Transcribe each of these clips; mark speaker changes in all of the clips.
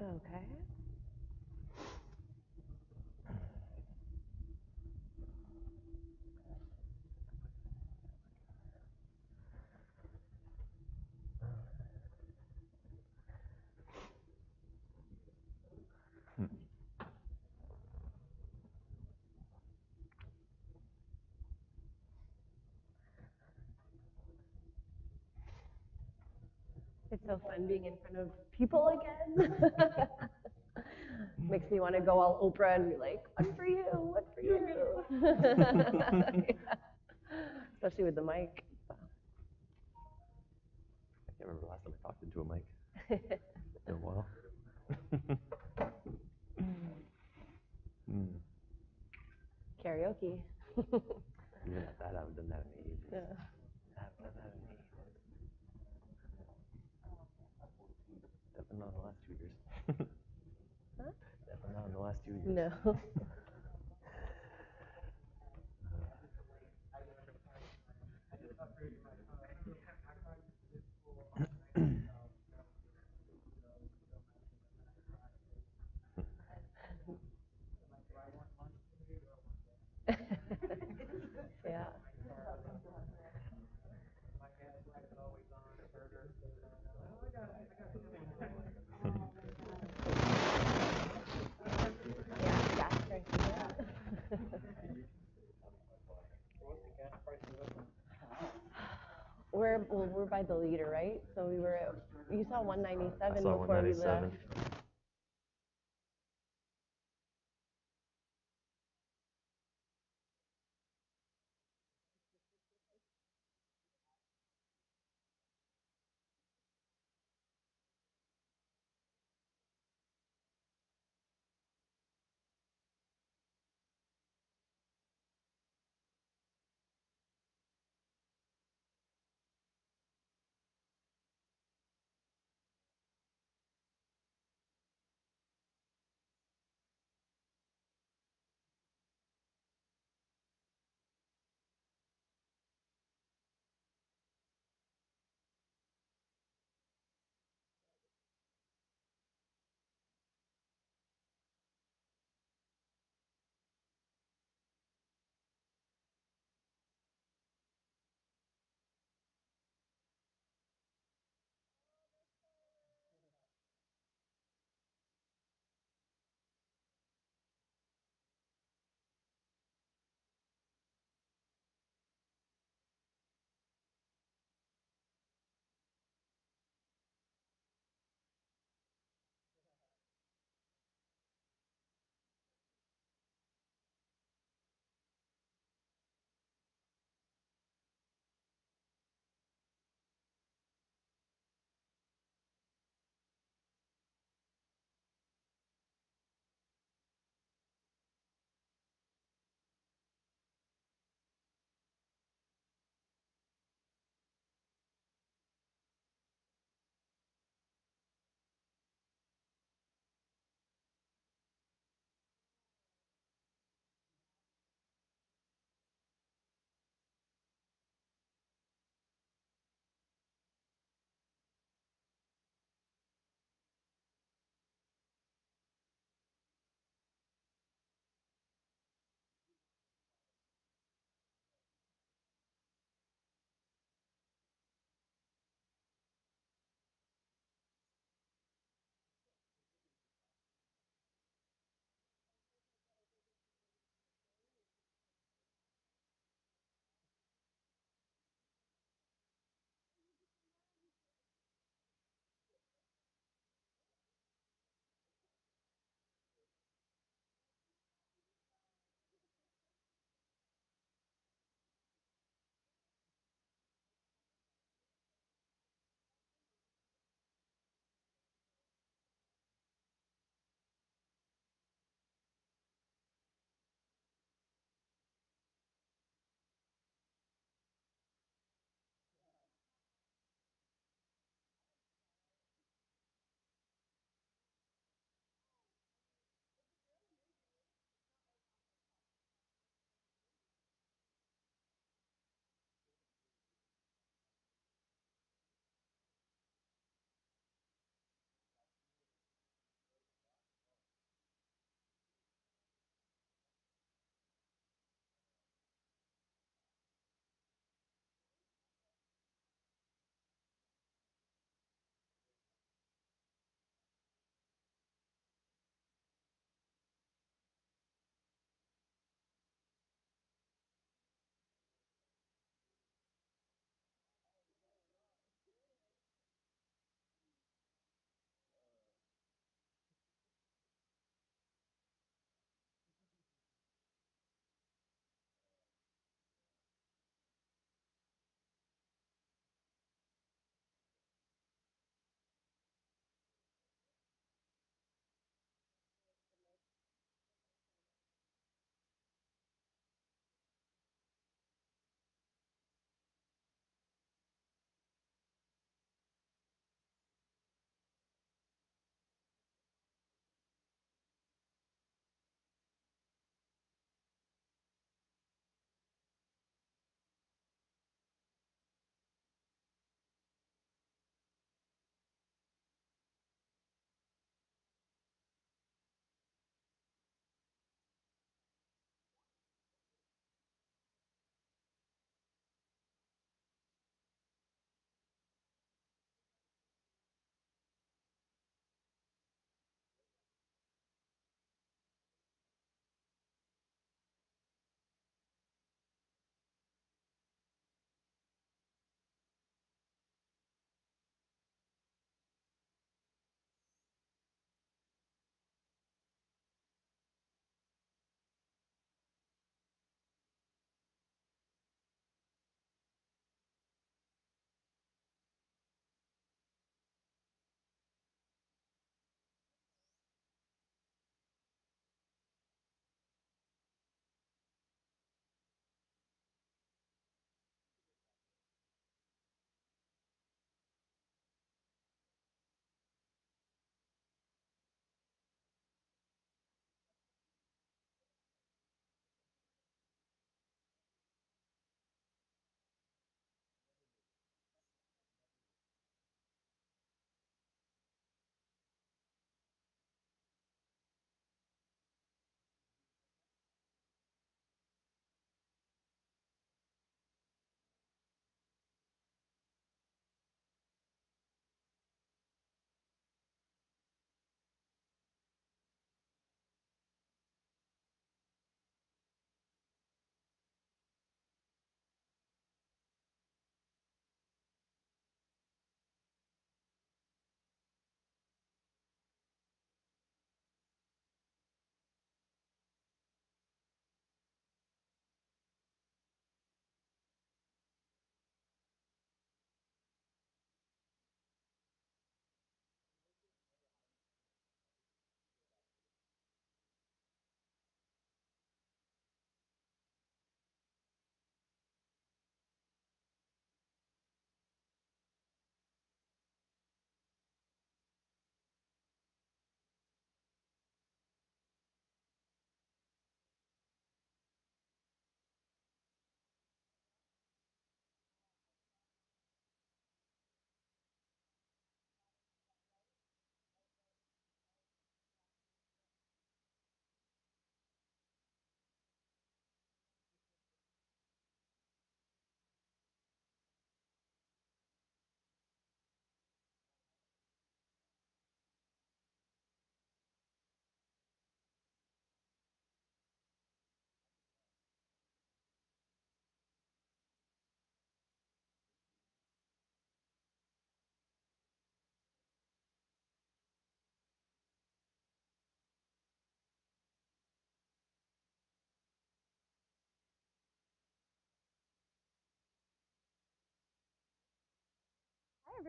Speaker 1: Okay. It's so fun being in front of people again. Makes me want to go all Oprah and be like, one for you, one for you. Yeah. Especially with the mic.
Speaker 2: I can't remember the last time I talked into a mic. It's been a while.
Speaker 1: Karaoke.
Speaker 2: Even at that, I haven't done that in ages.
Speaker 1: Yeah.
Speaker 2: I haven't done that in ages. Definitely not in the last 2 years.
Speaker 1: Huh?
Speaker 2: Definitely not in the last 2 years.
Speaker 1: No. Yeah. Yeah, gas prices are up. We're by the liter, right? So we were at, you saw 197
Speaker 2: I saw
Speaker 1: before we
Speaker 2: 197.
Speaker 1: left.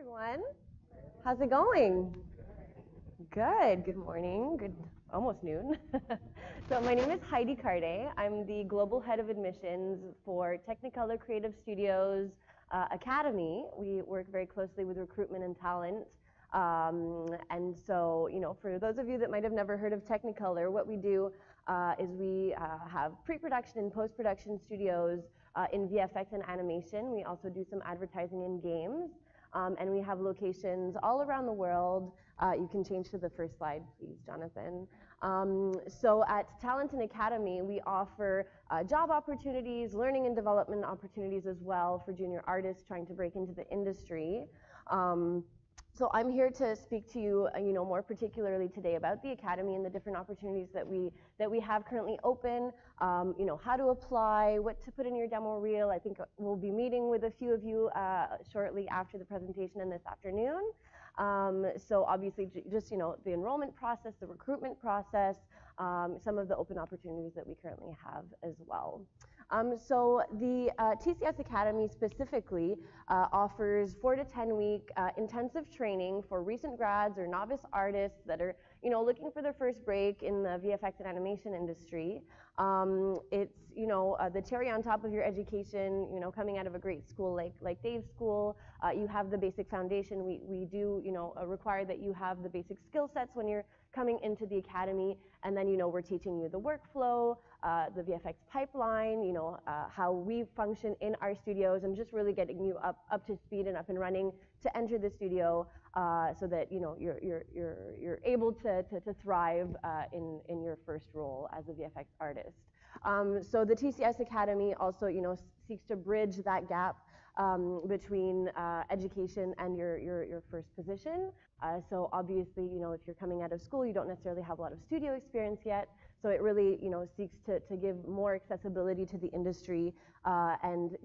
Speaker 1: everyone. How's it going? Good. Good morning. Good, almost noon. So my name is Heidi Cardyn. I'm the global head of admissions for Technicolor Creative Studios Academy. We work very closely with recruitment and talent. And so, for those of you that might have never heard of Technicolor, what we do is we have pre-production and post-production studios in VFX and animation. We also do some advertising in games. And we have locations all around the world. You can change to the first slide, please, Jonathan. So at Talent and Academy, we offer job opportunities, learning and development opportunities as well for junior artists trying to break into the industry. So I'm here to speak to you, more particularly today about the Academy and the different opportunities that we have currently open. How to apply, what to put in your demo reel. I think we'll be meeting with a few of you shortly after the presentation and this afternoon. So obviously, just the enrollment process, the recruitment process, some of the open opportunities that we currently have as well. So the TCS Academy specifically offers 4 to 10 week intensive training for recent grads or novice artists that are looking for their first break in the VFX and animation industry. It's the cherry on top of your education. Coming out of a great school like Dave's school, you have the basic foundation. We do require that you have the basic skill sets when you're coming into the academy, and then we're teaching you the workflow, the VFX pipeline, how we function in our studios, and just really getting you up to speed and up and running to enter the studio, so that you're able to thrive in your first role as a VFX artist. So the TCS Academy also seeks to bridge that gap between education and your first position. So obviously, if you're coming out of school, you don't necessarily have a lot of studio experience yet. So it really, seeks to give more accessibility to the industry and,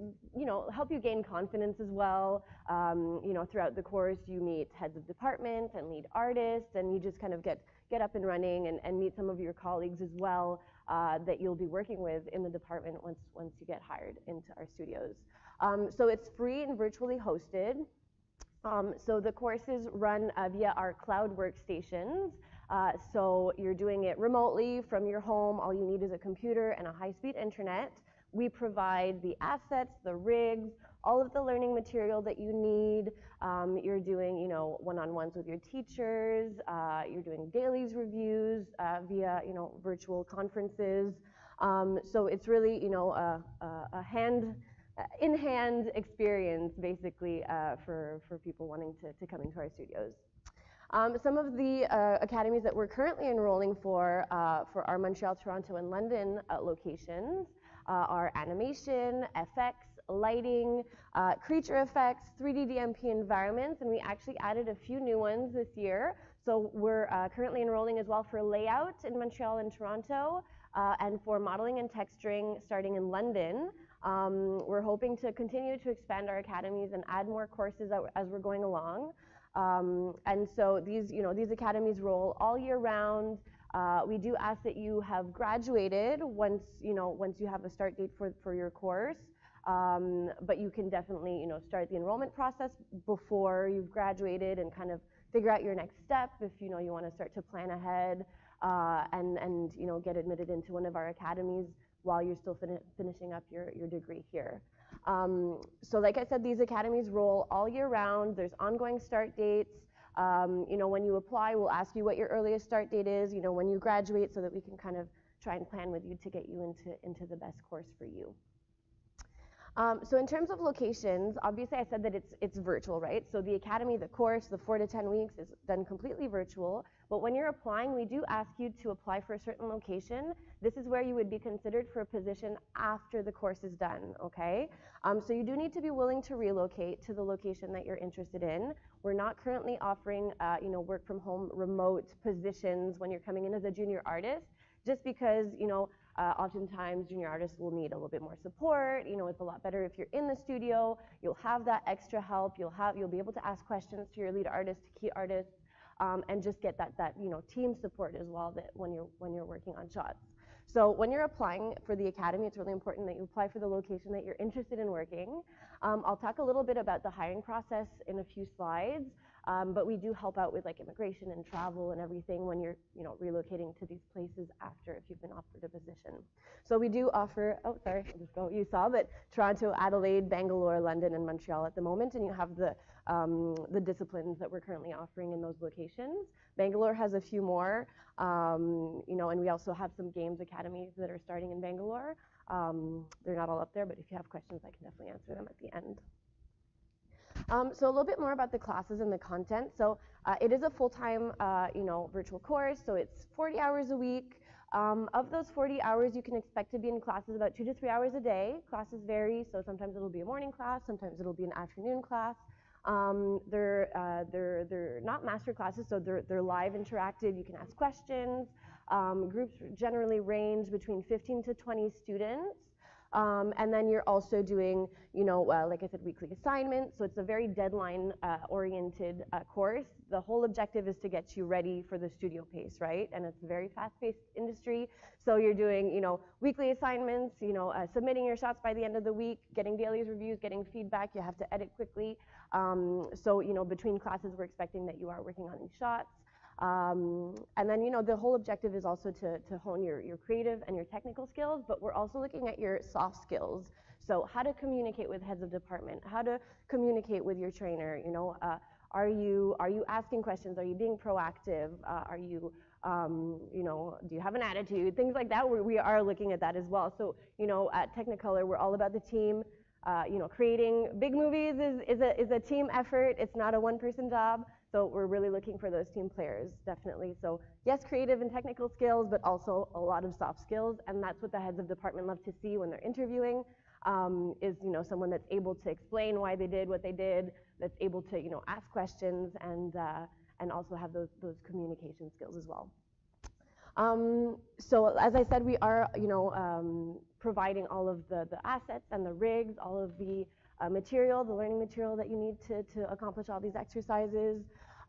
Speaker 1: help you gain confidence as well. Throughout the course, you meet heads of department and lead artists, and you just kind of get up and running and meet some of your colleagues as well that you'll be working with in the department once you get hired into our studios. So it's free and virtually hosted. So the courses run via our cloud workstations. So you're doing it remotely from your home. All you need is a computer and a high-speed internet. We provide the assets, the rigs, all of the learning material that you need. You're doing, one-on-ones with your teachers. You're doing dailies reviews via, virtual conferences. So it's really, a in-hand experience, basically, for people wanting to come into our studios. Some of the academies that we're currently enrolling for our Montreal, Toronto, and London locations are animation, FX, lighting, creature effects, 3D DMP environments, and we actually added a few new ones this year. So we're currently enrolling as well for layout in Montreal and Toronto, and for modeling and texturing starting in London. We're hoping to continue to expand our academies and add more courses as we're going along. And so these academies roll all year round. We do ask that you have graduated once you have a start date for your course. But you can definitely start the enrollment process before you've graduated and kind of figure out your next step if you want to start to plan ahead and get admitted into one of our academies while you're still finishing up your degree here. So like I said, these academies roll all year round. There's ongoing start dates. When you apply, we'll ask you what your earliest start date is, when you graduate, so that we can kind of try and plan with you to get you into the best course for you. So in terms of locations, obviously I said that it's virtual, right? So the academy, the course, the 4 to 10 weeks is done completely virtual. But when you're applying, we do ask you to apply for a certain location. This is where you would be considered for a position after the course is done, okay? So you do need to be willing to relocate to the location that you're interested in. We're not currently offering, work from home remote positions when you're coming in as a junior artist, just because, oftentimes junior artists will need a little bit more support. It's a lot better if you're in the studio. You'll have that extra help. You'll be able to ask questions to your lead artist, to key artists, and just get that team support as well that when you're working on shots. So when you're applying for the academy, it's really important that you apply for the location that you're interested in working. I'll talk a little bit about the hiring process in a few slides, but we do help out with like immigration and travel and everything when you're relocating to these places after if you've been offered a position. So we do offer, oh sorry, I'll just go, you saw, but Toronto, Adelaide, Bangalore, London, and Montreal at the moment, and you have the disciplines that we're currently offering in those locations. Bangalore has a few more, and we also have some games academies that are starting in Bangalore. They're not all up there, but if you have questions, I can definitely answer them at the end. So a little bit more about the classes and the content. So it is a full-time, virtual course, so it's 40 hours a week. Of those 40 hours, you can expect to be in classes about 2 to 3 hours a day. Classes vary, so sometimes it'll be a morning class, sometimes it'll be an afternoon class. They're not master classes, so they're live, interactive. You can ask questions. Groups generally range between 15 to 20 students. And then you're also doing, like I said, weekly assignments. So it's a very deadline-oriented course. The whole objective is to get you ready for the studio pace, right? And it's a very fast-paced industry. So you're doing, weekly assignments, submitting your shots by the end of the week, getting daily reviews, getting feedback. You have to edit quickly. So, between classes, we're expecting that you are working on these shots. And then, the whole objective is also to hone your creative and your technical skills, but we're also looking at your soft skills. So how to communicate with heads of department, how to communicate with your trainer, are you asking questions? Are you being proactive? Are you, do you have an attitude? Things like that, we are looking at that as well. So, at Technicolor, we're all about the team. Creating big movies is a team effort. It's not a one-person job. So we're really looking for those team players, definitely. So yes, creative and technical skills, but also a lot of soft skills, and that's what the heads of department love to see when they're interviewing, is someone that's able to explain why they did what they did, that's able to ask questions, and also have those communication skills as well. So as I said, we are providing all of the assets and the rigs, all of the material, the learning material that you need to accomplish all these exercises,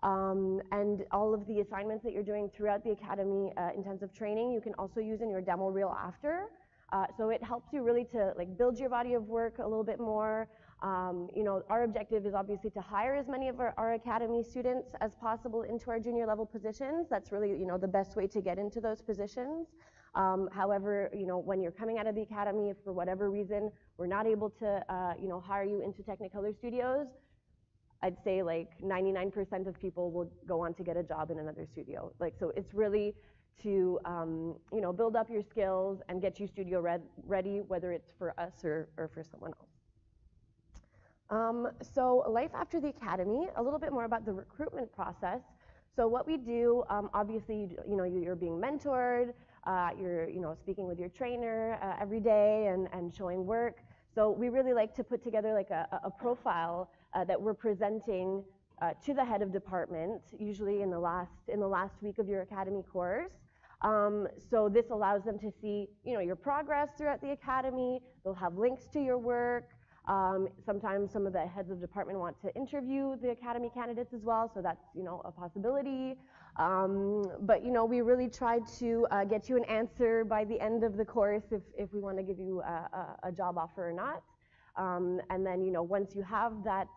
Speaker 1: and all of the assignments that you're doing throughout the academy intensive training, you can also use in your demo reel after. So it helps you really to build your body of work a little bit more. Our objective is obviously to hire as many of our academy students as possible into our junior level positions. That's really the best way to get into those positions. However, when you're coming out of the academy, if for whatever reason we're not able to hire you into Technicolor Studios, I'd say 99% of people will go on to get a job in another studio. So it's really to build up your skills and get you studio ready, whether it's for us or for someone else. So life after the academy, a little bit more about the recruitment process. So what we do, obviously, you're being mentored, you're speaking with your trainer every day and showing work. So we really like to put together a profile that we're presenting to the head of department, usually in the last week of your academy course. So this allows them to see your progress throughout the academy. They'll have links to your work. Sometimes some of the heads of department want to interview the academy candidates as well, so that's a possibility. But we really try to get you an answer by the end of the course if we want to give you a job offer or not. And then once you have that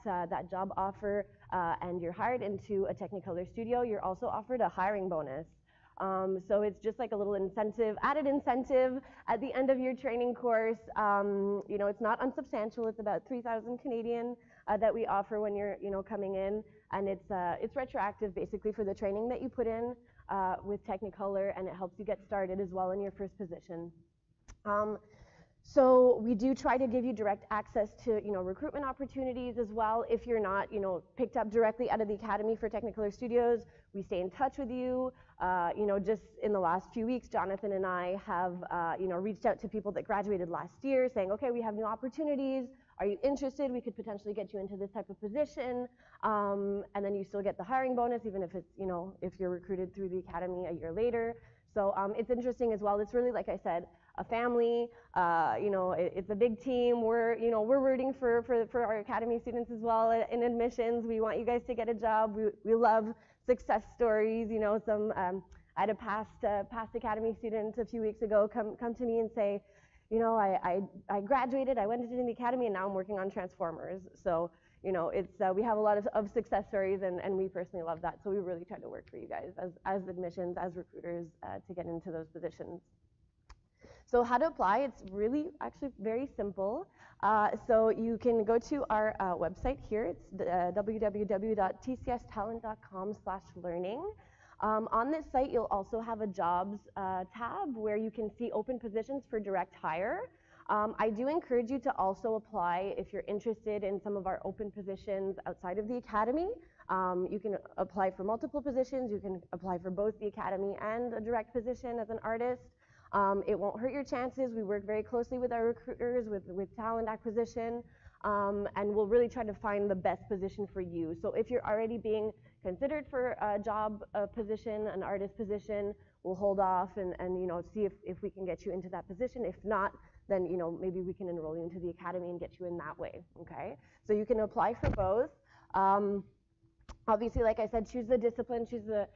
Speaker 1: job offer and you're hired into a Technicolor studio, you're also offered a hiring bonus. So it's just like a little incentive, added incentive at the end of your training course. It's not unsubstantial. It's about 3,000 Canadian that we offer when you're coming in, and it's retroactive basically for the training that you put in with Technicolor, and it helps you get started as well in your first position. So we do try to give you direct access to recruitment opportunities as well. If you're not picked up directly out of the academy for Technicolor Studios, we stay in touch with you. Just in the last few weeks, Jonathan and I have reached out to people that graduated last year saying, okay, we have new opportunities. Are you interested? We could potentially get you into this type of position. And then you still get the hiring bonus, even if it's if you're recruited through the academy a year later. So it's interesting as well. It's really, like I said, a family. It's a big team. We're rooting for our academy students as well in admissions. We want you guys to get a job. We love success stories. I had a past Academy student a few weeks ago come to me and say, you know, I graduated, I went into the Academy, and now I'm working on Transformers. So, you know, it's we have a lot of success stories, and we personally love that. So we really try to work for you guys as admissions, as recruiters, to get into those positions. So how to apply, it's really actually very simple. So you can go to our website here. It's www.tcstalent.com/learning. On this site, you'll also have a jobs tab where you can see open positions for direct hire. I do encourage you to also apply if you're interested in some of our open positions outside of the Academy. You can apply for multiple positions. You can apply for both the Academy and a direct position as an artist. It won't hurt your chances. We work very closely with our recruiters, with talent acquisition, and we'll really try to find the best position for you. So if you're already being considered for a job position, an artist position, we'll hold off and you know, see if we can get you into that position. If not, then you know, maybe we can enroll you into the Academy and get you in that way, okay? So you can apply for both. Obviously, like I said, choose the discipline, choose the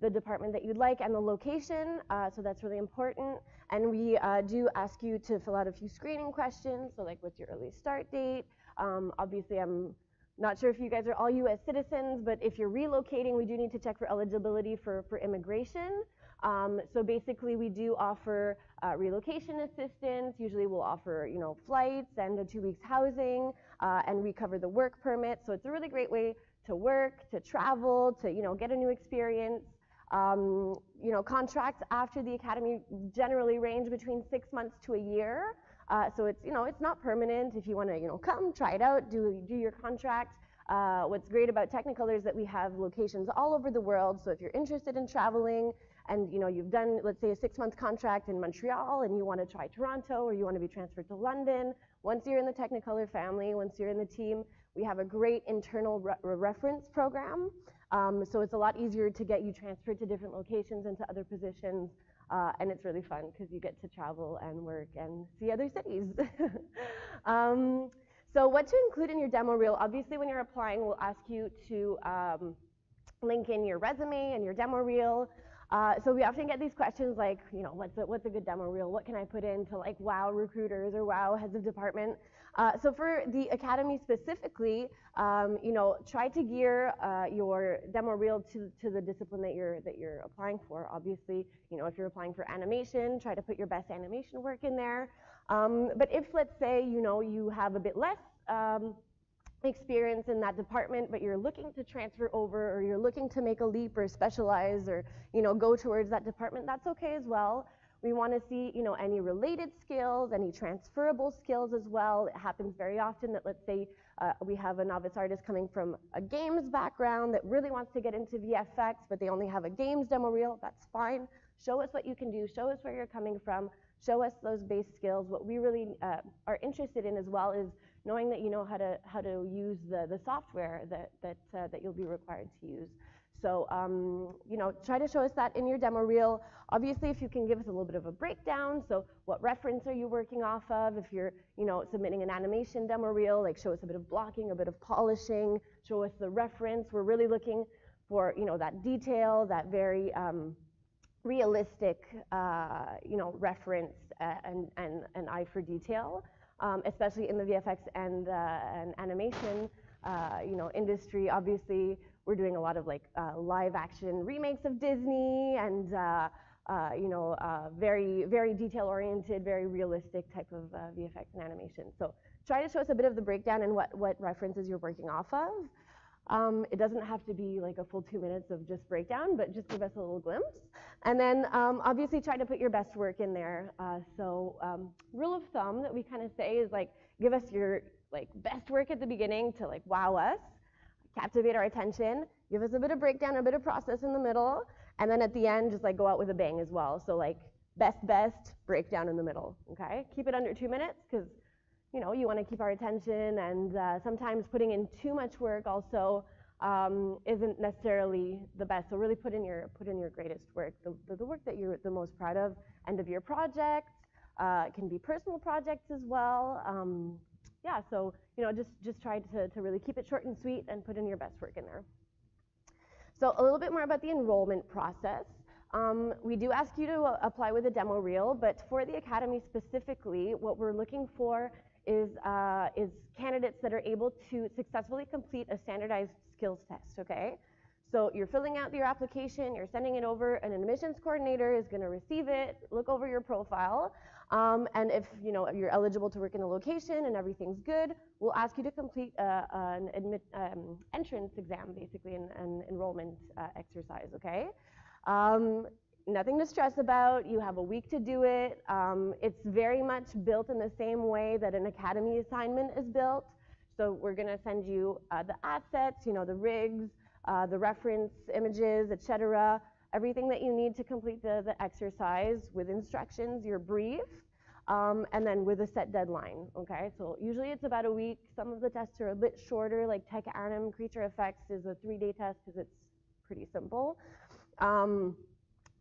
Speaker 1: department that you'd like, and the location, so that's really important. And we do ask you to fill out a few screening questions, so like what's your earliest start date? Obviously, I'm not sure if you guys are all US citizens, but if you're relocating, we do need to check for eligibility for immigration. So basically, we do offer relocation assistance. Usually we'll offer, you know, flights and a 2 weeks housing, and we cover the work permit. So it's a really great way to work, to travel, to, you know, get a new experience. You know, contracts after the Academy generally range between 6 months to a year. So it's, you know, it's not permanent. If you want to, you know, come, try it out, do your contract. What's great about Technicolor is that we have locations all over the world. So if you're interested in traveling and, you know, you've done, let's say, a 6-month contract in Montreal and you want to try Toronto, or you want to be transferred to London, once you're in the Technicolor family, once you're in the team, we have a great internal reference program. So it's a lot easier to get you transferred to different locations and to other positions, and it's really fun because you get to travel and work and see other cities. So what to include in your demo reel? Obviously, when you're applying, we'll ask you to link in your resume and your demo reel. So we often get these questions like, you know, what's a good demo reel? What can I put in to like wow recruiters or wow heads of department? So for the Academy specifically, you know, try to gear your demo reel to the discipline that you're applying for. Obviously, you know, if you're applying for animation, try to put your best animation work in there. But if, let's say, you know, you have a bit less experience in that department, but you're looking to transfer over, or you're looking to make a leap or specialize, or, you know, go towards that department, that's okay as well. We want to see, you know, any related skills, any transferable skills as well. It happens very often that, let's say, we have a novice artist coming from a games background that really wants to get into VFX, but they only have a games demo reel. That's fine. Show us what you can do. Show us where you're coming from. Show us those base skills. What we really are interested in as well is knowing that you know how to use the software that you'll be required to use. So, you know, try to show us that in your demo reel. Obviously, if you can give us a little bit of a breakdown, so what reference are you working off of? If you're, you know, submitting an animation demo reel, like show us a bit of blocking, a bit of polishing, show us the reference. We're really looking for, you know, that detail, that very realistic, you know, reference and eye for detail, especially in the VFX and animation, you know, industry. Obviously, we're doing a lot of like live action remakes of Disney and you know, very, very detail oriented, very realistic type of VFX and animation. So try to show us a bit of the breakdown and what references you're working off of. It doesn't have to be like a full 2 minutes of just breakdown, but just give us a little glimpse. And then obviously try to put your best work in there. So rule of thumb that we kind of say is like, give us your like best work at the beginning to like wow us, captivate our attention, give us a bit of breakdown, a bit of process in the middle, and then at the end, just like go out with a bang as well. So like best, breakdown in the middle, okay? Keep it under 2 minutes, because you know, you want to keep our attention, and sometimes putting in too much work also isn't necessarily the best. So really put in your greatest work, the work that you're the most proud of. End of your project, it can be personal projects as well. Yeah, so you know, just try to really keep it short and sweet and put in your best work in there. So a little bit more about the enrollment process. We do ask you to apply with a demo reel, but for the Academy specifically, what we're looking for is candidates that are able to successfully complete a standardized skills test, okay? So you're filling out your application, you're sending it over, an admissions coordinator is gonna receive it, look over your profile, and if you're eligible to work in the location and everything's good, we'll ask you to complete an entrance exam, basically an enrollment exercise, okay? Nothing to stress about. You have a week to do it. It's very much built in the same way that an Academy assignment is built. So we're gonna send you the assets, the rigs, the reference images, etc. Everything that you need to complete the exercise with instructions, your brief, and then with a set deadline, okay? So usually it's about a week. Some of the tests are a bit shorter, like Tech Anim Creature Effects is a 3-day test because it's pretty simple.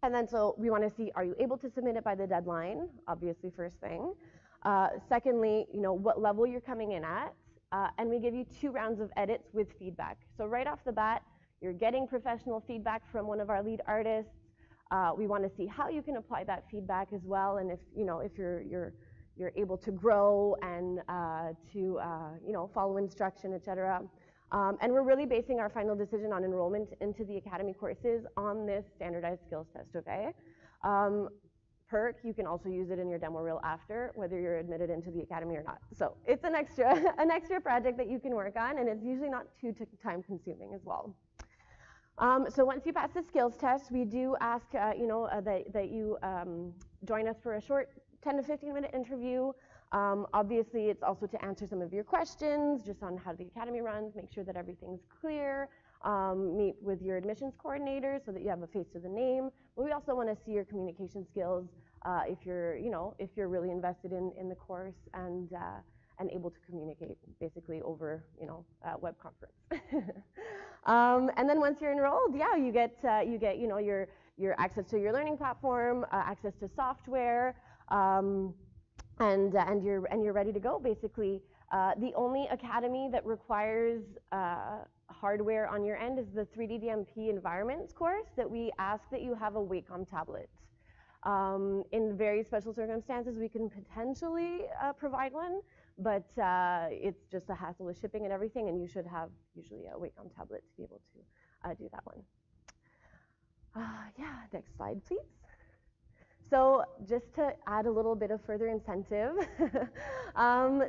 Speaker 1: And then so we want to see, are you able to submit it by the deadline? Obviously, first thing. Secondly, what level you're coming in at. And we give you 2 rounds of edits with feedback. So right off the bat, you're getting professional feedback from one of our lead artists. We want to see how you can apply that feedback as well, and if you're able to grow and to follow instruction, etc. And we're really basing our final decision on enrollment into the Academy courses on this standardized skills test, okay? Perk, you can also use it in your demo reel after, whether you're admitted into the Academy or not. So it's an extra project that you can work on, and it's usually not too time consuming as well. So once you pass the skills test, we do ask that you join us for a short 10 to 15 minute interview. Obviously, it's also to answer some of your questions just on how the Academy runs, make sure that everything's clear, meet with your admissions coordinator so that you have a face to the name. But we also want to see your communication skills if you're really invested in the course and able to communicate basically over web conference. And then once you're enrolled, yeah, you get your access to your learning platform, access to software. And you're ready to go, basically. The only Academy that requires hardware on your end is the 3D DMP environments course that we ask that you have a Wacom tablet. In very special circumstances, we can potentially provide one, but it's just a hassle with shipping and everything, and you should have usually a Wacom tablet to be able to do that one. Yeah, next slide, please. So just to add a little bit of further incentive,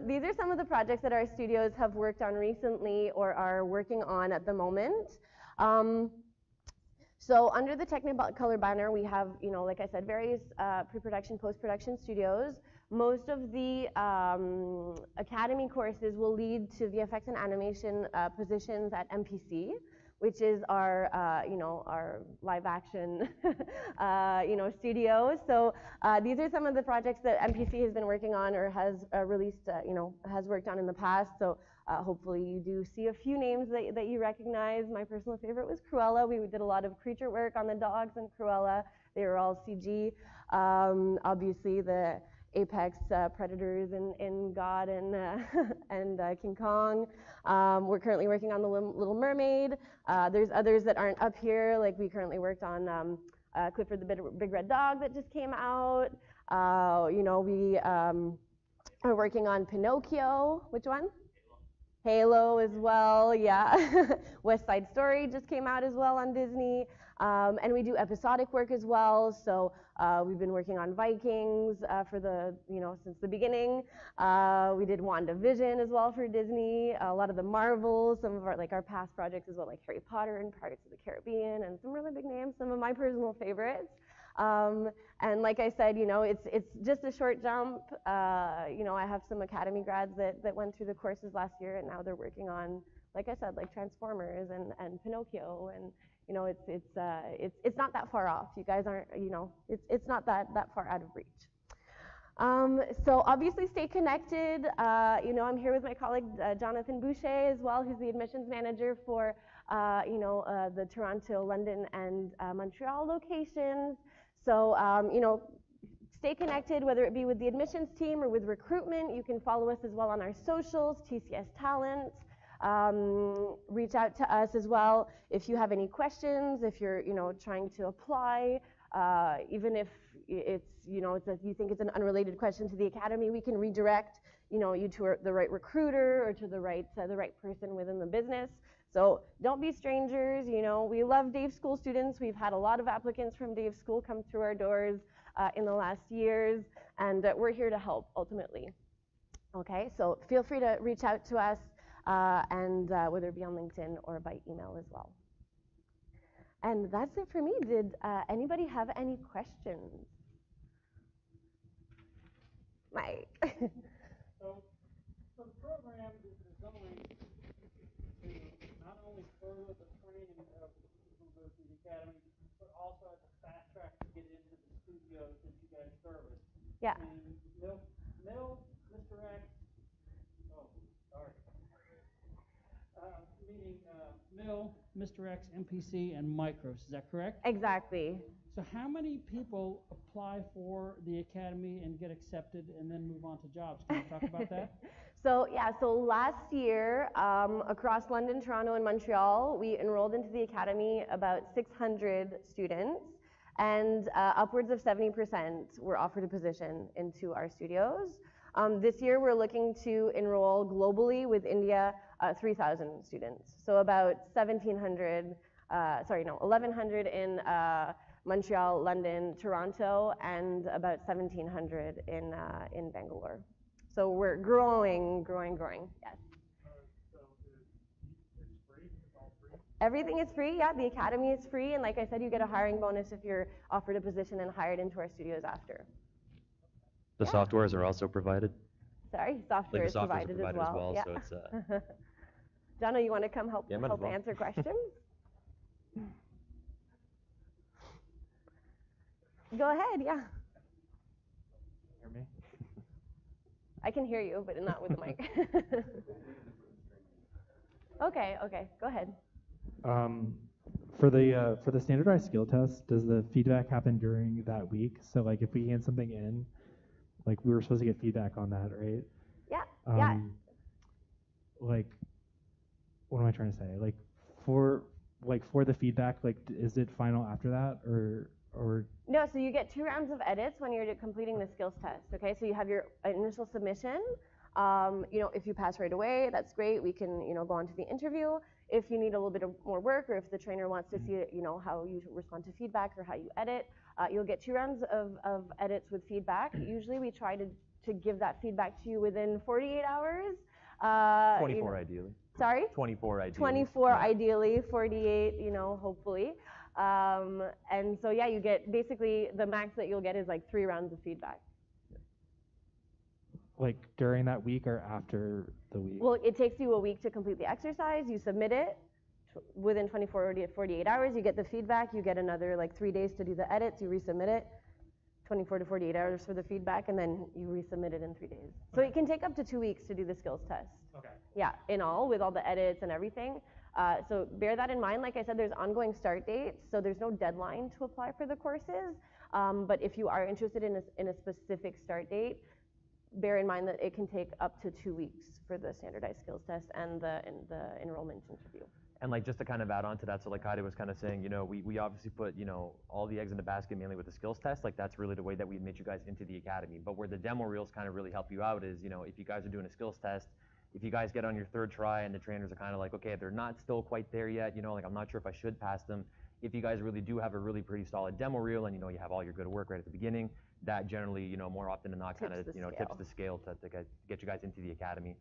Speaker 1: these are some of the projects that our studios have worked on recently or are working on at the moment. So under the Technicolor banner, we have, like I said, various pre-production, post-production studios. Most of the Academy courses will lead to VFX and animation positions at MPC, which is our, our live action, studio. So these are some of the projects that MPC has been working on or has released, has worked on in the past. So hopefully you do see a few names that you recognize. My personal favorite was Cruella. We did a lot of creature work on the dogs in Cruella. They were all CG. Obviously the apex predators in God and King Kong. We're currently working on the Little Mermaid. There's others that aren't up here, like we currently worked on Clifford the Big Red Dog that just came out. We are working on Pinocchio. Which one? Halo as well, yeah. West Side Story just came out as well on Disney. And we do episodic work as well. So we've been working on Vikings for the, since the beginning. We did WandaVision as well for Disney. A lot of the Marvels, some of our past projects as well, like Harry Potter and Pirates of the Caribbean, and some really big names, some of my personal favorites. And like I said, it's just a short jump. I have some Academy grads that went through the courses last year, and now they're working on, like I said, like Transformers and Pinocchio, and it's not that far off. You guys aren't, it's not that far out of reach. So obviously stay connected. I'm here with my colleague Jonathan Boucher as well, who's the admissions manager for the Toronto, London, and Montreal locations. So stay connected, whether it be with the admissions team or with recruitment. You can follow us as well on our socials, TCS Talent. Reach out to us as well if you have any questions, if you're, trying to apply, even if it's, you think it's an unrelated question to the Academy, we can redirect, you to the right recruiter or to the right person within the business. So don't be strangers, we love Dave School students. We've had a lot of applicants from Dave School come through our doors in the last years, and we're here to help ultimately. Okay, so feel free to reach out to us, and whether it be on LinkedIn or by email as well. And that's it for me. Did anybody have any questions? Mike.
Speaker 3: So the program is designed to not only further the training of people who go through the academy, but also as a fast track to get into the studios that you guys service.
Speaker 1: Yeah.
Speaker 3: And Mr. X, oh, sorry. Meaning Mr. X, MPC, and Mikros, is that correct?
Speaker 1: Exactly.
Speaker 3: So how many people apply for the academy and get accepted and then move on to jobs? Can you talk about that?
Speaker 1: So last year, across London, Toronto, and Montreal, we enrolled into the academy about 600 students, and upwards of 70% were offered a position into our studios. This year, we're looking to enroll globally with India 3,000 students. So about 1,100 in Montreal, London, Toronto, and about 1,700 in Bangalore. So we're growing, yes.
Speaker 3: So it's free? It's all free?
Speaker 1: Everything is free, yeah. The academy is free, and like I said, you get a hiring bonus if you're offered a position and hired into our studios after.
Speaker 2: The softwares are also provided?
Speaker 1: Sorry, software is provided as well. Yeah.
Speaker 2: So it's,
Speaker 1: Donna, you want to come help
Speaker 2: well.
Speaker 1: answer questions? Go ahead, yeah.
Speaker 2: Hear me?
Speaker 1: I can hear you, but not with the mic. Okay, go ahead.
Speaker 4: For the standardized skill test, does the feedback happen during that week? So like if we hand something in, like we were supposed to get feedback on that, right?
Speaker 1: Yeah,
Speaker 4: Like, what am I trying to say? Like for the feedback, like is it final after that or?
Speaker 1: No, so you get 2 rounds of edits when you're completing the skills test, okay? So you have your initial submission. If you pass right away, that's great. We can, go on to the interview. If you need a little bit of more work, or if the trainer wants to see, how you respond to feedback or how you edit, you'll get 2 rounds of edits with feedback. Usually we try to give that feedback to you within 48 hours.
Speaker 2: 24 ideally.
Speaker 1: Sorry?
Speaker 2: 24 ideally.
Speaker 1: 24 ideally, 48, hopefully. And so yeah, you get basically the max that you'll get is like 3 rounds of feedback.
Speaker 4: Like during that week or after the week?
Speaker 1: Well, it takes you a week to complete the exercise. You submit it within 24 to 48 hours. You get the feedback. You get another like 3 days to do the edits. You resubmit it. 24 to 48 hours for the feedback, and then you resubmit it in 3 days. So it can take up to 2 weeks to do the skills test.
Speaker 4: Okay.
Speaker 1: Yeah, in all, with all the edits and everything. So bear that in mind. Like I said, there's ongoing start dates, so there's no deadline to apply for the courses. But if you are interested in a specific start date, bear in mind that it can take up to 2 weeks for the standardized skills test and the enrollment interview.
Speaker 2: And like just to kind of add on to that, so like Heidi was kind of saying, we obviously put, all the eggs in the basket mainly with the skills test. Like that's really the way that we admit you guys into the academy. But where the demo reels kind of really help you out is, if you guys are doing a skills test, if you guys get on your 3rd try and the trainers are kind of like, okay, they're not still quite there yet, like I'm not sure if I should pass them. If you guys really do have a really pretty solid demo reel and you have all your good work right at the beginning, that generally, more often than not kind of, tips the scale to get you guys into the academy.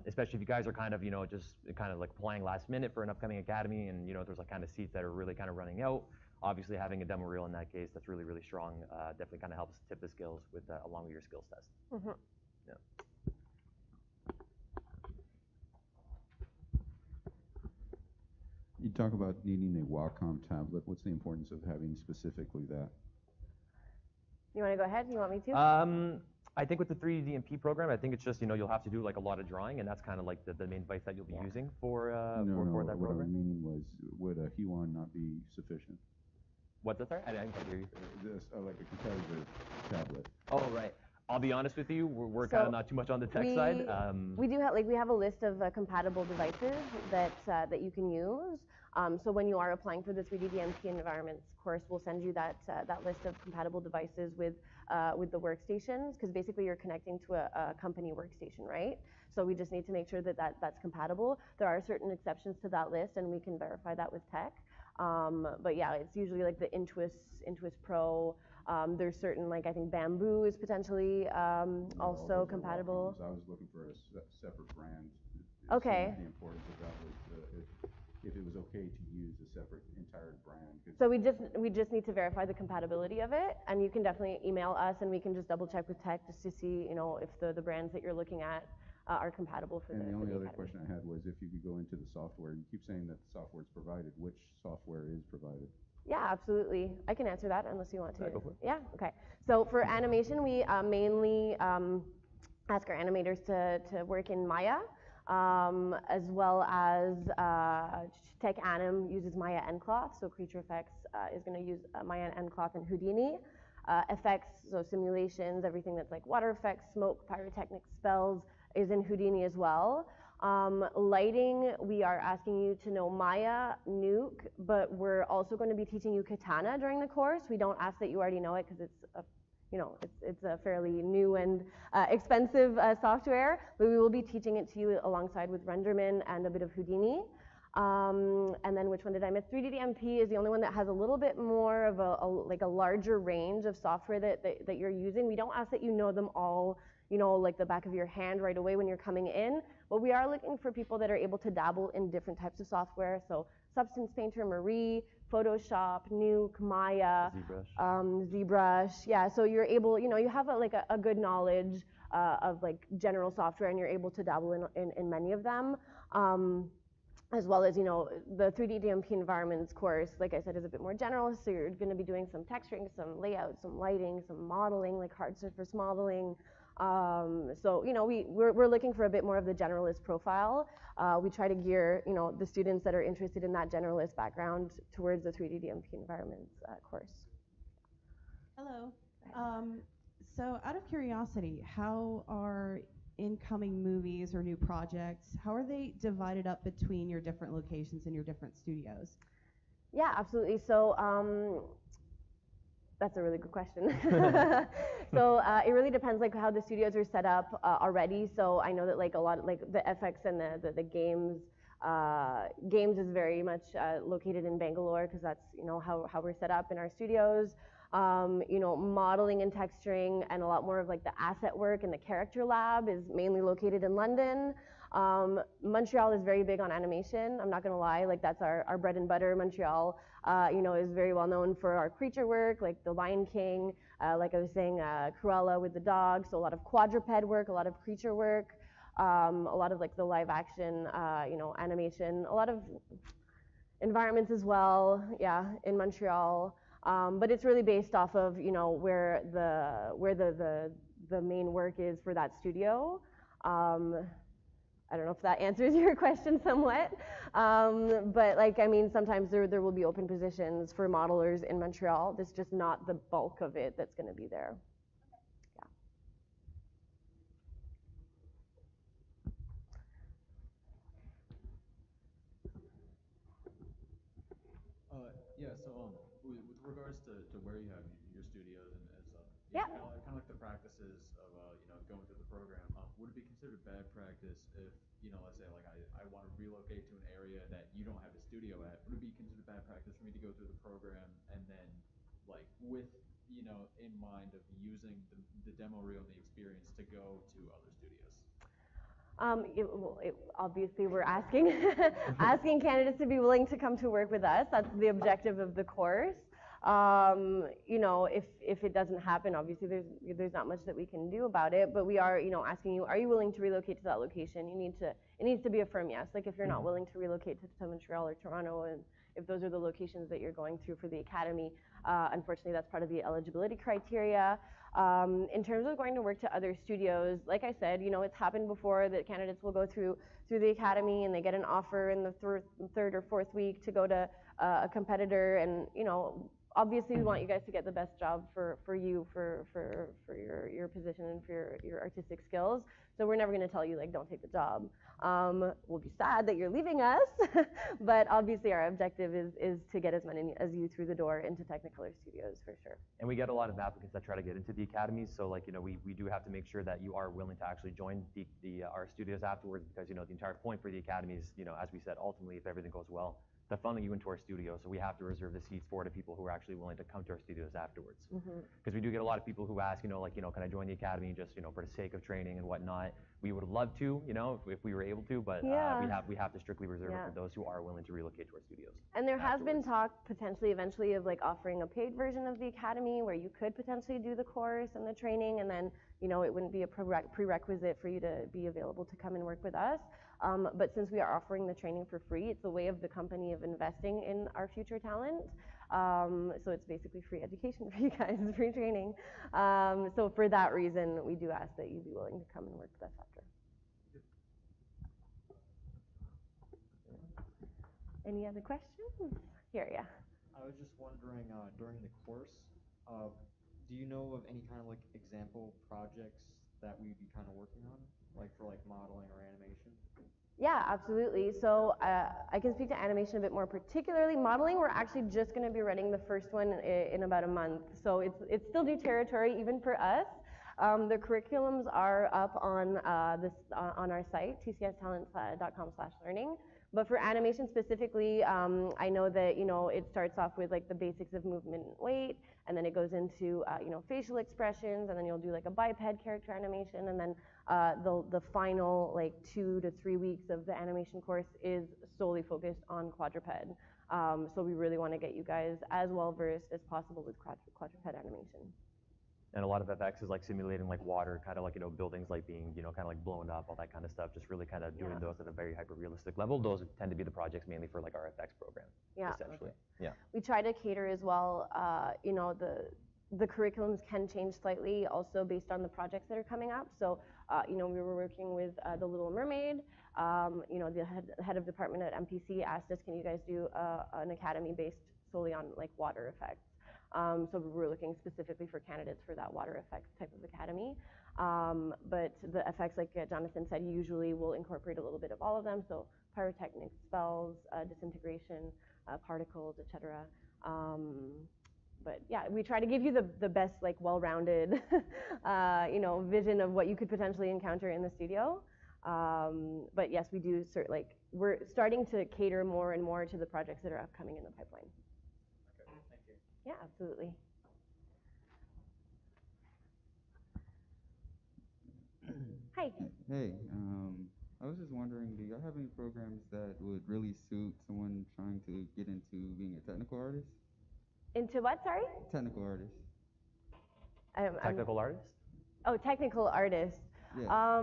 Speaker 2: Especially if you guys are kind of, just kind of like applying last minute for an upcoming academy and, there's like kind of seats that are really kind of running out. Obviously having a demo reel in that case, that's really, really strong. Definitely kind of helps tip the scales with along with your skills test.
Speaker 1: Mm-hmm.
Speaker 2: Yeah.
Speaker 5: You talk about needing a Wacom tablet. What's the importance of having specifically that?
Speaker 1: You want to go ahead? You want me to?
Speaker 2: I think with the 3D&P program, I think it's just, you'll have to do like a lot of drawing, and that's kind of like the main device that you'll be using for that
Speaker 5: what
Speaker 2: program.
Speaker 5: I meaning was, would a Huon not be sufficient?
Speaker 2: What's that, sorry? I didn't quite hear you.
Speaker 5: Like a competitive tablet.
Speaker 2: Oh, right. I'll be honest with you, we're kind of not too much on the tech side.
Speaker 1: We do have we have a list of compatible devices that you can use. So when you are applying for the 3D DMP environments course, we'll send you that list of compatible devices with the workstations, because basically you're connecting to a company workstation, right? So we just need to make sure that that's compatible. There are certain exceptions to that list, and we can verify that with tech. But yeah, it's usually like the Intuos Pro. There's certain, like I think Bamboo is potentially also compatible.
Speaker 5: I was looking for a separate brand.
Speaker 1: Okay.
Speaker 5: The importance of that was if it was okay to use a separate entire brand.
Speaker 1: So we just need to verify the compatibility of it, and you can definitely email us, and we can just double check with tech just to see, you know, if the brands that you're looking at are compatible for the.
Speaker 5: And the only other
Speaker 1: Academy.
Speaker 5: question I had was if you could go into the software. You keep saying that the software is provided. Which software is provided?
Speaker 1: Yeah, absolutely. I can answer that unless you want to.
Speaker 2: Yeah, go for it.
Speaker 1: Yeah, okay. So for animation, we mainly ask our animators to work in Maya, as well as Tech Anim uses Maya Encloth. So Creature Effects is going to use Maya Encloth and Houdini. Effects, so simulations, everything that's like water effects, smoke, pyrotechnics, spells, is in Houdini as well. Lighting, we are asking you to know Maya, Nuke, but we're also going to be teaching you Katana during the course. We don't ask that you already know it because it's a fairly new and expensive software, but we will be teaching it to you alongside with Renderman and a bit of Houdini. And then which one did I miss? 3D DMP is the only one that has a little bit more of a larger range of software that you're using. We don't ask that you know them all, you know, like the back of your hand right away when you're coming in, but we are looking for people that are able to dabble in different types of software. So Substance Painter, Marie, Photoshop, Nuke, Maya, ZBrush. Yeah, so you're able, you know, you have a good knowledge of like general software, and you're able to dabble in many of them. As well as, you know, the 3D DMP environments course, like I said, is a bit more general, so you're going to be doing some texturing, some layout, some lighting, some modeling, like hard surface modeling. So, you know, we're looking for a bit more of the generalist profile. We try to gear, you know, the students that are interested in that generalist background towards the 3D DMP environments course.
Speaker 6: Hello. So out of curiosity, how are incoming movies or new projects, how are they divided up between your different locations and your different studios?
Speaker 1: Yeah, absolutely. So that's a really good question. So it really depends like how the studios are set up already. So I know that like a lot of, like the FX and the games is very much located in Bangalore, because that's, you know, how we're set up in our studios. You know, modeling and texturing and a lot more of like the asset work and the character lab is mainly located in London. Montreal is very big on animation. I'm not gonna lie, like that's our bread and butter. Montreal, you know, is very well known for our creature work, like The Lion King, like I was saying, Cruella with the dog. So a lot of quadruped work, a lot of creature work, a lot of like the live action, you know, animation, a lot of environments as well. Yeah, in Montreal. But it's really based off of, you know, where the main work is for that studio. I don't know if that answers your question somewhat, but like, I mean, sometimes there will be open positions for modelers in Montreal. That's just not the bulk of it that's going to be there. Yeah.
Speaker 7: Yeah, so with regards to where you have your studios and as
Speaker 1: Yeah.
Speaker 7: kind of like the practices of you know, going through the program, would it be considered bad practice if, you know, let's say like I want to relocate to an area that you don't have a studio at? Would it be considered bad practice for me to go through the program and then like with, you know, in mind of using the demo reel and the experience to go to other studios?
Speaker 1: Obviously, we're asking asking candidates to be willing to come to work with us. That's the objective of the course. You know, if it doesn't happen, obviously there's not much that we can do about it. But we are, you know, asking you: are you willing to relocate to that location? It needs to be a firm yes. Like if you're not willing to relocate to Montreal or Toronto, and if those are the locations that you're going through for the academy, unfortunately that's part of the eligibility criteria. In terms of going to work to other studios, like I said, you know, it's happened before that candidates will go through the academy and they get an offer in the third or fourth week to go to a competitor, and you know, obviously we want you guys to get the best job for you, for your position and for your artistic skills. So we're never going to tell you like don't take the job. We'll be sad that you're leaving us, but obviously our objective is to get as many as you through the door into Technicolor Studios for sure.
Speaker 2: And we get a lot of applicants that try to get into the academies, so like, you know, we do have to make sure that you are willing to actually join our studios afterwards, because, you know, the entire point for the academy is, you know, as we said, ultimately, if everything goes well, to funnel you into our studio. So we have to reserve the seats for the people who are actually willing to come to our studios afterwards. Because we do get a lot of people who ask, you know, like, you know, can I join the academy just, you know, for the sake of training and whatnot. We would love to, you know, if we were able to, but we have to strictly reserve it for those who are willing to relocate to our studios.
Speaker 1: And there has been talk potentially eventually of like offering a paid version of the academy where you could potentially do the course and the training, and then, you know, it wouldn't be a prerequisite for you to be available to come and work with us. But since we are offering the training for free, it's a way of the company of investing in our future talent. So it's basically free education for you guys, free training. So for that reason, we do ask that you be willing to come and work with us after. Any other questions? Here, yeah.
Speaker 8: I was just wondering, during the course, do you know of any kind of like example projects that we'd be kind of working on, like for like modeling or animation?
Speaker 1: Yeah, absolutely. So I can speak to animation a bit more particularly. Modeling, we're actually just going to be running the first one in about a month. So it's still new territory even for us. The curriculums are up on on our site, tcstalent.com/learning. But for animation specifically, I know that, you know, it starts off with like the basics of movement and weight, and then it goes into you know, facial expressions, and then you'll do like a biped character animation, and then the final like 2 to 3 weeks of the animation course is solely focused on quadruped. So we really want to get you guys as well versed as possible with quadruped animation.
Speaker 2: And a lot of FX is like simulating like water, kind of like, you know, buildings like being, you know, kind of like blown up, all that kind of stuff, just really kind of doing those at a very hyper-realistic level. Those tend to be the projects mainly for like our FX program, essentially. Yeah.
Speaker 1: We try to cater as well, you know, the curriculums can change slightly also based on the projects that are coming up. So, you know, we were working with The Little Mermaid. You know, the head of department at MPC asked us, can you guys do an academy based solely on like water effects? So we're looking specifically for candidates for that water effects type of academy. But the effects, like Jonathan said, usually will incorporate a little bit of all of them. So pyrotechnics, spells, disintegration, particles, etc. But yeah, we try to give you the best, like, well-rounded, you know, vision of what you could potentially encounter in the studio. But yes, we do we're starting to cater more and more to the projects that are upcoming in the pipeline.
Speaker 8: Okay, thank you.
Speaker 1: Yeah, absolutely. Hi.
Speaker 9: Hey, I was just wondering, do y'all have any programs that would really suit someone trying to get into being a technical artist?
Speaker 1: Into what, sorry?
Speaker 9: Technical artist.
Speaker 2: Technical artist?
Speaker 1: Oh, technical artist.
Speaker 9: Yeah.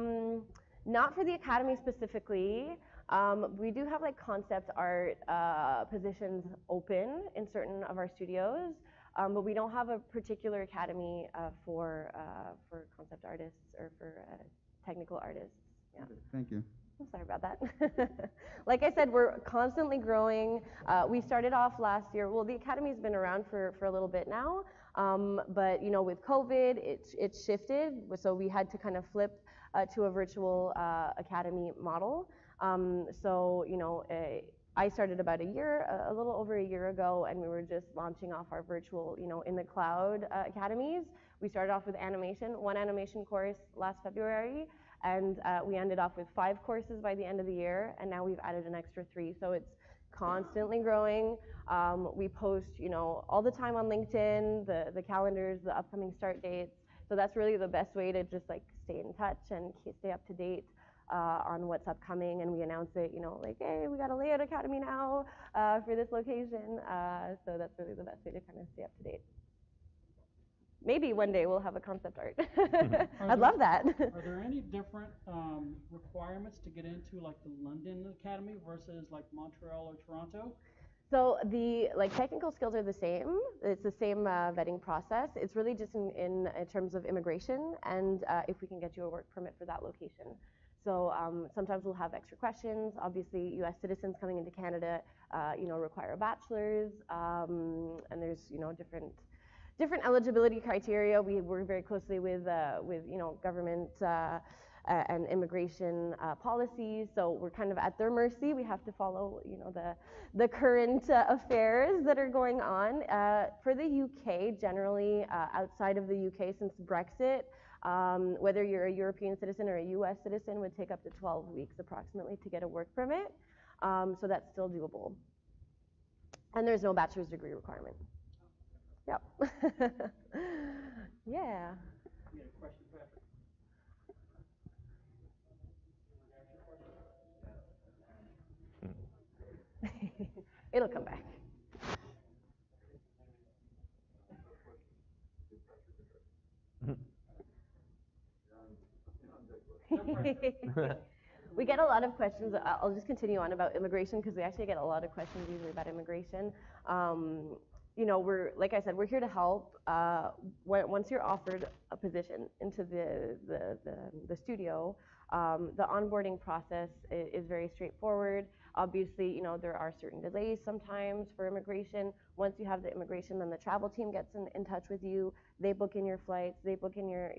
Speaker 1: Not for the academy specifically. We do have like concept art positions open in certain of our studios, but we don't have a particular academy for concept artists or for technical artists. Yeah.
Speaker 9: Okay, thank you.
Speaker 1: I'm sorry about that. Like I said, we're constantly growing. We started off last year. Well, the academy's been around for a little bit now, but you know, with COVID, it shifted. So we had to kind of flip to a virtual academy model. So you know, I started about a little over a year ago, and we were just launching off our virtual, you know, in the cloud academies. We started off with one animation course last February. And we ended off with 5 courses by the end of the year, and now we've added an extra 3. So it's constantly growing. We post, you know, all the time on LinkedIn, the calendars, the upcoming start dates. So that's really the best way to just like stay in touch and stay up to date on what's upcoming. And we announce it, you know, like, hey, we got a layout academy now for this location. So that's really the best way to kind of stay up to date. Maybe one day we'll have a concept art. I'd love that.
Speaker 3: Are there any different requirements to get into like the London Academy versus like Montreal or Toronto?
Speaker 1: So the technical skills are the same. It's the same vetting process. It's really just in terms of immigration and if we can get you a work permit for that location. So sometimes we'll have extra questions. Obviously, U.S. citizens coming into Canada require a bachelor's, and there's, different eligibility criteria. We work very closely with government and immigration policies, so we're kind of at their mercy. We have to follow, the current affairs that are going on. For the UK, generally, outside of the UK, since Brexit, whether you're a European citizen or a US citizen, would take up to 12 weeks approximately to get a work permit. So that's still doable. And there's no bachelor's degree requirement. Yep. Yeah.
Speaker 3: You had a question, Patrick?
Speaker 1: It'll come back. We get a lot of questions. I'll just continue on about immigration because we actually get a lot of questions usually about immigration. Like I said, we're here to help. Once you're offered a position into the studio, the onboarding process is very straightforward. Obviously, there are certain delays sometimes for immigration. Once you have the immigration, then the travel team gets in touch with you. They book in your flights. They book in your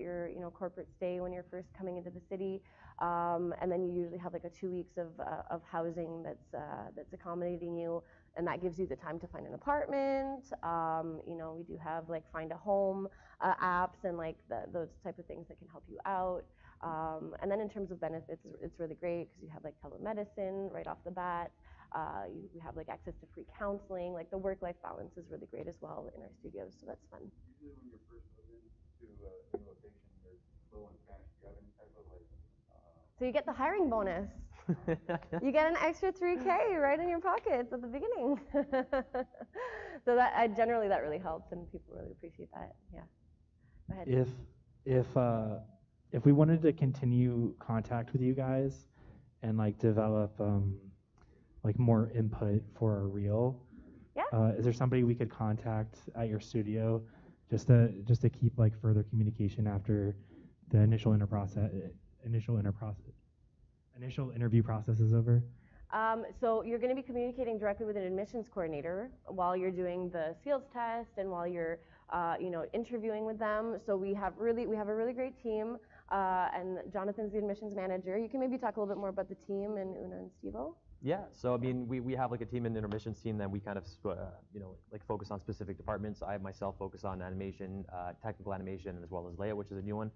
Speaker 1: corporate stay when you're first coming into the city, and then you usually have like a 2 weeks of housing that's accommodating you, and that gives you the time to find an apartment. We do have like find a home apps and like those type of things that can help you out. And then in terms of benefits, it's really great because you have like telemedicine right off the bat. We have like access to free counseling. Like the work-life balance is really great as well in our studios, so that's fun.
Speaker 5: Usually when you're first moving to a new location, you're low on cash. Do you have any type of
Speaker 1: So you get the hiring bonus. You get an extra $3K right in your pockets at the beginning. So generally that really helps, and people really appreciate that. Yeah. Go ahead.
Speaker 4: If we wanted to continue contact with you guys and like develop like more input for our reel,
Speaker 1: yeah.
Speaker 4: Is there somebody we could contact at your studio just to keep like further communication after the initial interview process is over?
Speaker 1: So you're going to be communicating directly with an admissions coordinator while you're doing the skills test and while you're interviewing with them. So we have a really great team, and Jonathan's the admissions manager. You can maybe talk a little bit more about the team and Una and Steve-O.
Speaker 2: Yeah, so I mean, we have like a team in the admissions team that we kind of, like focus on specific departments. I myself focus on animation, technical animation, as well as layout, which is a new one.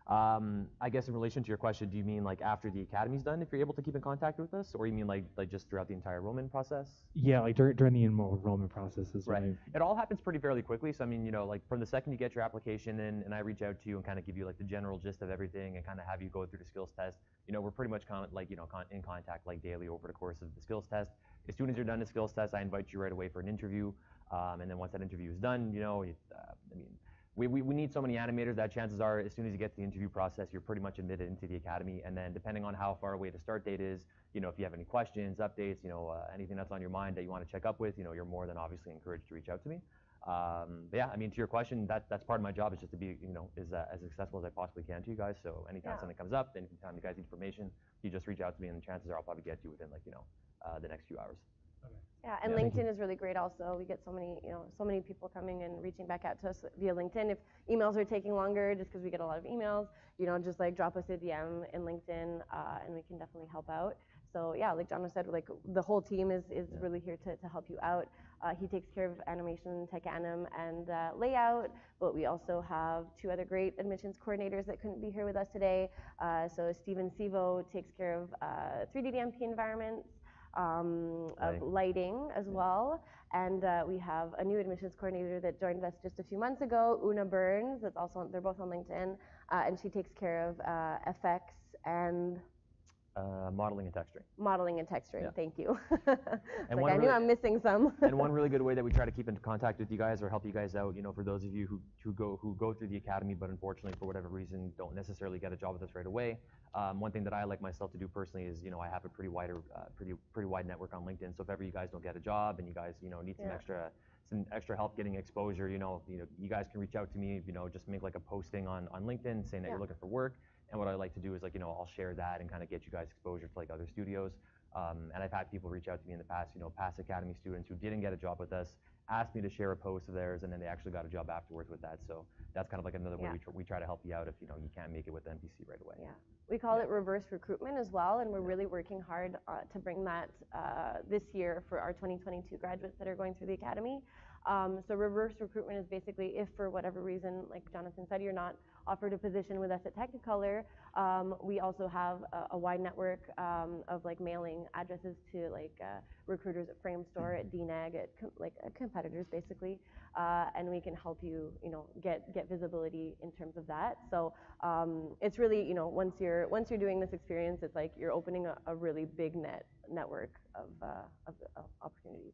Speaker 2: I guess in relation to your question, do you mean like after the academy's done, if you're able to keep in contact with us, or you mean like just throughout the entire enrollment process?
Speaker 4: Yeah, like during the enrollment process is
Speaker 2: right. It all happens pretty fairly quickly. So I mean, like from the second you get your application in, and I reach out to you and kind of give you like the general gist of everything, and kind of have you go through the skills test. We're pretty much in contact like daily over the course of the skills test. As soon as you're done the skills test, I invite you right away for an interview, and then once that interview is done, we need so many animators that chances are as soon as you get to the interview process, you're pretty much admitted into the academy. And then depending on how far away the start date is, if you have any questions, updates, anything that's on your mind that you want to check up with, you're more than obviously encouraged to reach out to me. But yeah, I mean, to your question, that's part of my job is just to be, as accessible as I possibly can to you guys. So anytime something comes up, anytime you guys need information, you just reach out to me, and the chances are I'll probably get to you within the next few hours.
Speaker 1: Yeah, and LinkedIn is really great also. We get so many people coming and reaching back out to us via LinkedIn. If emails are taking longer, just because we get a lot of emails, just like drop us a DM in LinkedIn, and we can definitely help out. So yeah, like John said, like the whole team is really here to help you out. He takes care of animation, tech anim, and layout, but we also have two other great admissions coordinators that couldn't be here with us today. So Steven Sivo takes care of 3D DMP environments, of lighting as well, and we have a new admissions coordinator that joined us just a few months ago, Una Burns. They're both on LinkedIn, and she takes care of FX and
Speaker 2: modeling and texturing.
Speaker 1: Modeling and texturing, yeah. Thank you.
Speaker 2: And
Speaker 1: I knew I'm missing some.
Speaker 2: And one really good way that we try to keep in contact with you guys or help you guys out, for those of you who go through the academy, but unfortunately for whatever reason don't necessarily get a job with us right away. One thing that I like myself to do personally is, I have a pretty wide network on LinkedIn. So if ever you guys don't get a job and you guys, need some extra help getting exposure, you guys can reach out to me. Just make like a posting on LinkedIn saying that you're looking for work. And what I like to do is I'll share that and kind of get you guys exposure to like other studios. And I've had people reach out to me in the past, past Academy students who didn't get a job with us, asked me to share a post of theirs, and then they actually got a job afterwards with that. So that's kind of like another way we try to help you out if you can't make it with the MPC right away.
Speaker 1: Yeah, we call it reverse recruitment as well, and we're really working hard to bring that this year for our 2022 graduates that are going through the academy. So reverse recruitment is basically if for whatever reason, like Jonathan said, you're not offered a position with us at Technicolor, we also have a wide network of like mailing addresses to like recruiters at Framestore, at DNAG, at competitors basically, and we can help you, get visibility in terms of that. So it's really, once you're doing this experience, it's like you're opening a really big network of opportunities.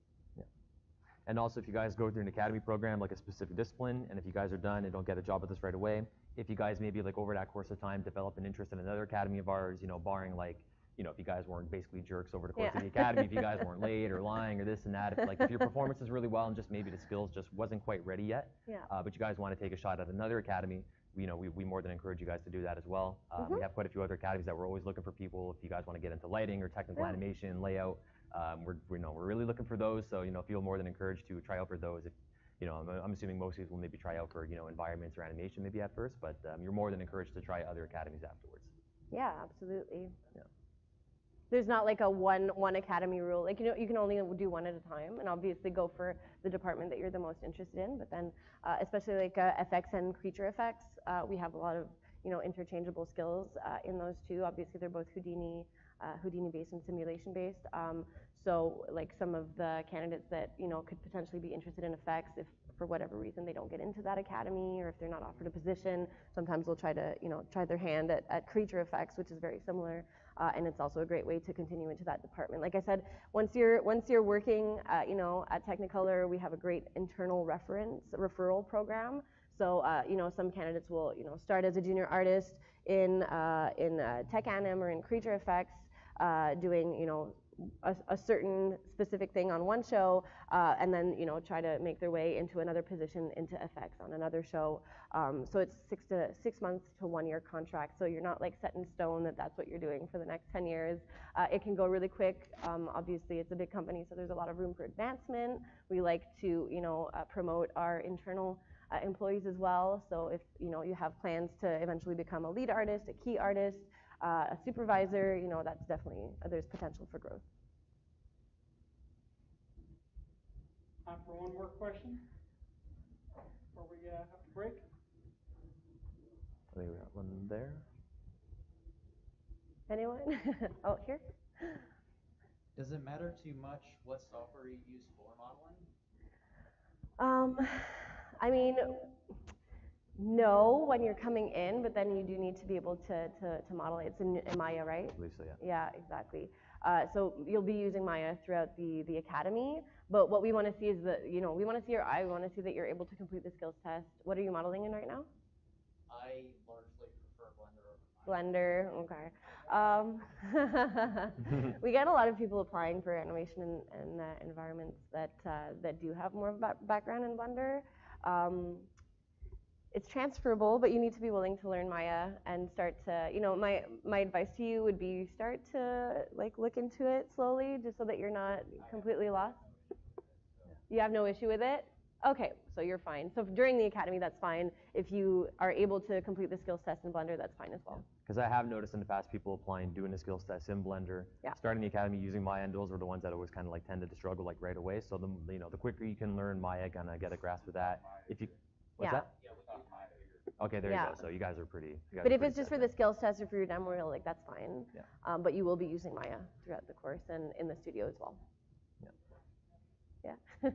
Speaker 2: And also, if you guys go through an academy program, like a specific discipline, and if you guys are done and don't get a job with us right away, if you guys maybe like over that course of time develop an interest in another academy of ours, barring like, if you guys weren't basically jerks over the course of the academy, if you guys weren't late or lying or this and that, if your performance is really well and just maybe the skills just wasn't quite ready yet, but you guys want to take a shot at another academy, we more than encourage you guys to do that as well. We have quite a few other academies that we're always looking for people. If you guys want to get into lighting or technical animation, layout, we're really looking for those. So feel more than encouraged to try out for those. If I'm assuming most people maybe try out for environments or animation maybe at first, but you're more than encouraged to try other academies afterwards.
Speaker 1: Yeah, absolutely. Yeah. There's not like a one academy rule. Like you can only do one at a time, and obviously go for the department that you're the most interested in. But then, especially like FX and creature effects, we have a lot of interchangeable skills in those two. Obviously, they're both Houdini based and simulation based. So like some of the candidates that could potentially be interested in effects, if for whatever reason they don't get into that academy, or if they're not offered a position, sometimes they'll try to try their hand at creature effects, which is very similar, and it's also a great way to continue into that department. Like I said, once you're working at Technicolor, we have a great internal referral program. So some candidates will start as a junior artist in tech anim or in creature effects, doing a certain specific thing on one show, and then try to make their way into another position into effects on another show. So it's 6 months to 1 year contract. So you're not like set in stone that that's what you're doing for the next 10 years. It can go really quick. Obviously, it's a big company, so there's a lot of room for advancement. We like to promote our internal employees as well. So if you have plans to eventually become a lead artist, a key artist, a supervisor, that's definitely, there's potential for growth.
Speaker 3: Time for one more question before we have to break.
Speaker 2: I think we got one there.
Speaker 1: Anyone? Oh, here.
Speaker 8: Does it matter too much what software you use for modeling?
Speaker 1: I mean, no, when you're coming in, but then you do need to be able to model it. It's in Maya, right?
Speaker 2: I believe so, yeah.
Speaker 1: Yeah, exactly. So you'll be using Maya throughout the academy, but what we want to see is we want to see your eye, we want to see that you're able to complete the skills test. What are you modeling in right now?
Speaker 8: I largely prefer Blender over Maya.
Speaker 1: Blender, okay. We get a lot of people applying for animation and environments that do have more of a background in Blender. It's transferable, but you need to be willing to learn Maya and start to, my advice to you would be start to like look into it slowly, just so that you're not completely lost. You have no issue with it? Okay, so you're fine. So during the academy, that's fine. If you are able to complete the skills test in Blender, that's fine as well.
Speaker 2: Because I have noticed in the past people applying, doing the skills test in Blender, starting the academy using Maya, and those are the ones that always kind of like tended to struggle like right away. So the quicker you can learn Maya, kind of get a grasp of that. If you, what's that? Okay, there you go. So you guys are pretty.
Speaker 1: But if it's just for the skills test or for your demo reel, like that's fine. Yeah. But you will be using Maya throughout the course and in the studio as well. Yeah.
Speaker 3: All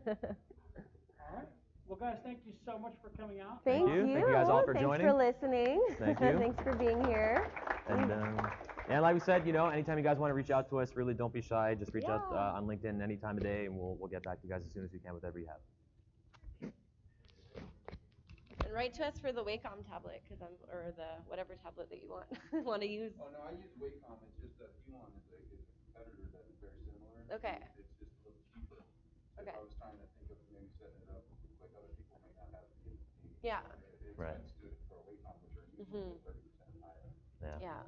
Speaker 3: right. Well, guys, thank you so much for coming out.
Speaker 1: Thank you.
Speaker 2: Thank you guys all for joining.
Speaker 1: Thanks for listening.
Speaker 2: Thank you.
Speaker 1: Thanks for being here.
Speaker 2: And like we said, anytime you guys want to reach out to us, really don't be shy. Just reach out on LinkedIn any time of day, and we'll get back to you guys as soon as we can with whatever you have.
Speaker 1: And write to us for the Wacom tablet, or the whatever tablet that you want to use.
Speaker 5: Oh no, I use Wacom. It's just that Huon is a competitor that is very similar.
Speaker 1: Okay.
Speaker 5: It's just a little cheaper.
Speaker 1: Okay.
Speaker 5: If I was trying to think of maybe setting it up like other people may not have the
Speaker 1: Yeah.
Speaker 5: It's
Speaker 2: Right.
Speaker 5: good for a Wacom, which are usually 30% higher.
Speaker 1: Yeah.